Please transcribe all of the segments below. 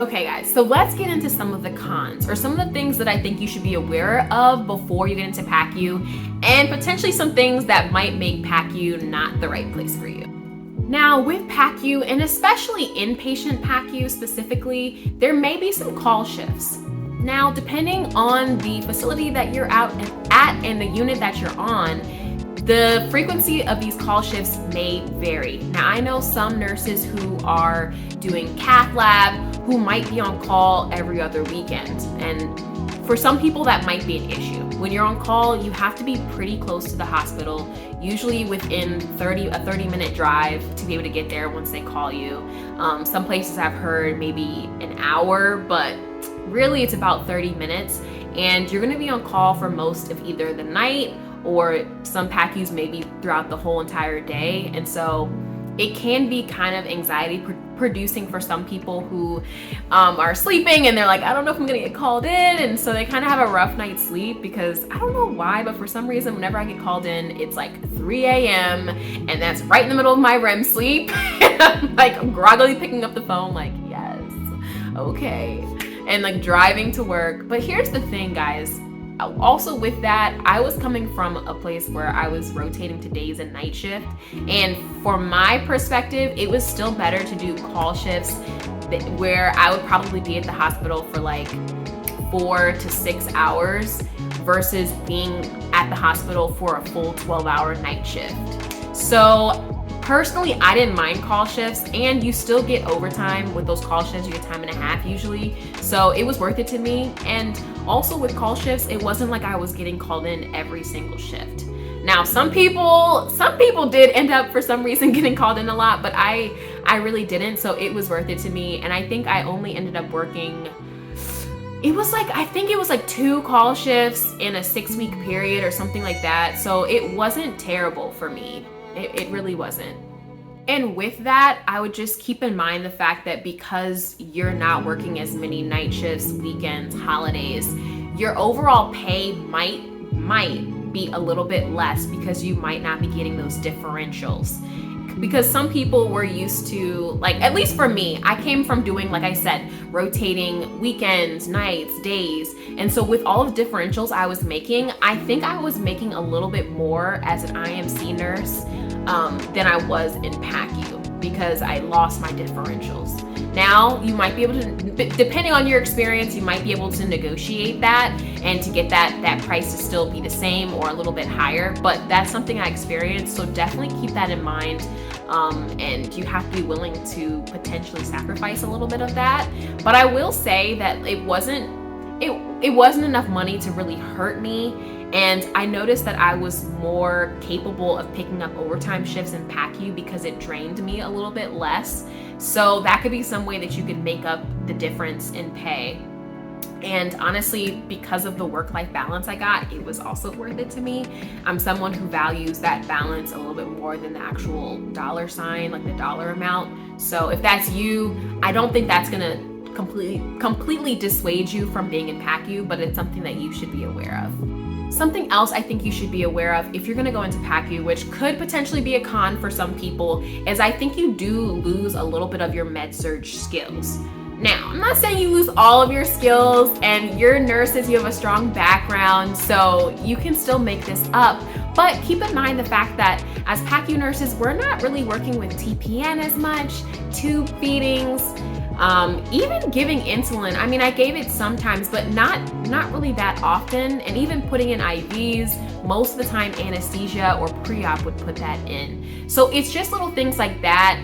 Okay guys, so let's get into some of the cons, or some of the things that I think you should be aware of before you get into PACU, and potentially some things that might make PACU not the right place for you. Now with PACU, and especially inpatient PACU specifically, there may be some call shifts. Now, depending on the facility that you're out at and the unit that you're on, the frequency of these call shifts may vary. Now, I know some nurses who are doing cath lab who might be on call every other weekend. And for some people, that might be an issue. When you're on call, you have to be pretty close to the hospital, usually within a 30-minute drive to be able to get there once they call you. Some places I've heard maybe an hour, but really it's about 30 minutes. And you're gonna be on call for most of either the night, or some PACUs maybe throughout the whole entire day. And so it can be kind of anxiety producing for some people who are sleeping and they're like, I don't know if I'm gonna get called in. And so they kind of have a rough night's sleep, because I don't know why, but for some reason, whenever I get called in, it's like 3 a.m. and that's right in the middle of my REM sleep. And I'm like groggily picking up the phone like, yes, okay. And like driving to work. But here's the thing, guys. Also with that, I was coming from a place where I was rotating to days and night shift. And from my perspective, it was still better to do call shifts where I would probably be at the hospital for like 4 to 6 hours versus being at the hospital for a full 12-hour night shift. So personally, I didn't mind call shifts, and you still get overtime with those call shifts. You get time and a half usually. So it was worth it to me. And also with call shifts, it wasn't like I was getting called in every single shift. Now, some people did end up for some reason getting called in a lot, but I really didn't. So it was worth it to me. And I think I only ended up working, I think it was like 2 call shifts in a 6-week period or something like that. So it wasn't terrible for me. It really wasn't. And with that, I would just keep in mind the fact that because you're not working as many night shifts, weekends, holidays, your overall pay might be a little bit less, because you might not be getting those differentials. Because some people were used to, like, at least for me, I came from doing, like I said, rotating weekends, nights, days. And so with all the differentials I was making, I think I was making a little bit more as an IMC nurse than I was in PACU, because I lost my differentials. Now you might be able to, depending on your experience, you might be able to negotiate that and to get that price to still be the same or a little bit higher, but that's something I experienced. So definitely keep that in mind. And you have to be willing to potentially sacrifice a little bit of that. But I will say that it wasn't enough money to really hurt me. And I noticed that I was more capable of picking up overtime shifts in PACU because it drained me a little bit less. So that could be some way that you could make up the difference in pay. And honestly, because of the work-life balance I got, it was also worth it to me. I'm someone who values that balance a little bit more than the actual dollar sign, like the dollar amount. So if that's you, I don't think that's gonna completely dissuade you from being in PACU, but it's something that you should be aware of. Something else I think you should be aware of if you're gonna go into PACU, which could potentially be a con for some people, is I think you do lose a little bit of your med-surg skills. Now, I'm not saying you lose all of your skills, and you're nurses, you have a strong background, so you can still make this up. But keep in mind the fact that as PACU nurses, we're not really working with TPN as much, tube feedings, even giving insulin. I mean, I gave it sometimes, but not really that often. And even putting in IVs, most of the time anesthesia or pre-op would put that in. So it's just little things like that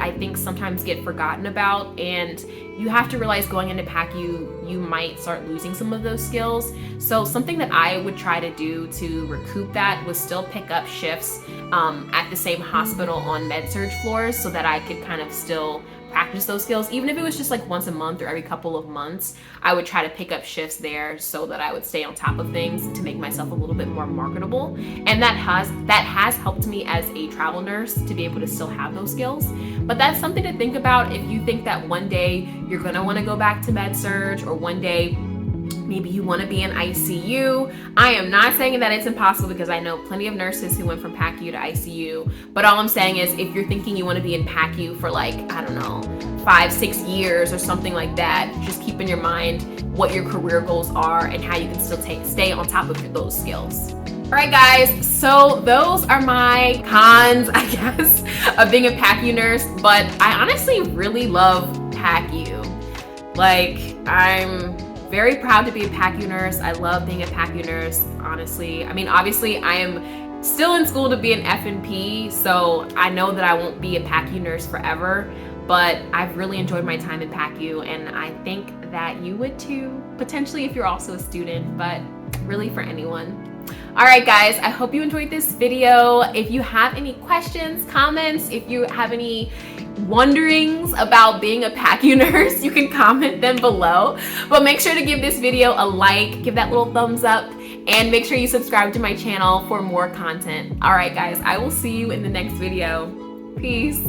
I think sometimes get forgotten about. And you have to realize going into PACU, you might start losing some of those skills. So something that I would try to do to recoup that was still pick up shifts at the same hospital on med-surg floors, so that I could kind of still practice those skills. Even if it was just like once a month or every couple of months, I would try to pick up shifts there so that I would stay on top of things to make myself a little bit more marketable. And that has helped me as a travel nurse to be able to still have those skills. But that's something to think about if you think that one day you're gonna wanna go back to med-surg, or one day Maybe you want to be in ICU. I am not saying that it's impossible because I know plenty of nurses who went from PACU to ICU. But all I'm saying is if you're thinking you want to be in PACU for like, I don't know, 5-6 years or something like that, just keep in your mind what your career goals are and how you can still stay on top of those skills. All right, guys, so those are my cons, I guess, of being a PACU nurse, but I honestly really love PACU. Like, I'm very proud to be a PACU nurse. I love being a PACU nurse, honestly. I mean, obviously, I am still in school to be an FNP, so I know that I won't be a PACU nurse forever, but I've really enjoyed my time in PACU, and I think that you would too, potentially if you're also a student, but really for anyone. All right, guys, I hope you enjoyed this video. If you have any questions, comments, if you have any wonderings about being a PACU nurse, you can comment them below. But make sure to give this video a like, give that little thumbs up, and make sure you subscribe to my channel for more content. All right, guys, I will see you in the next video. Peace.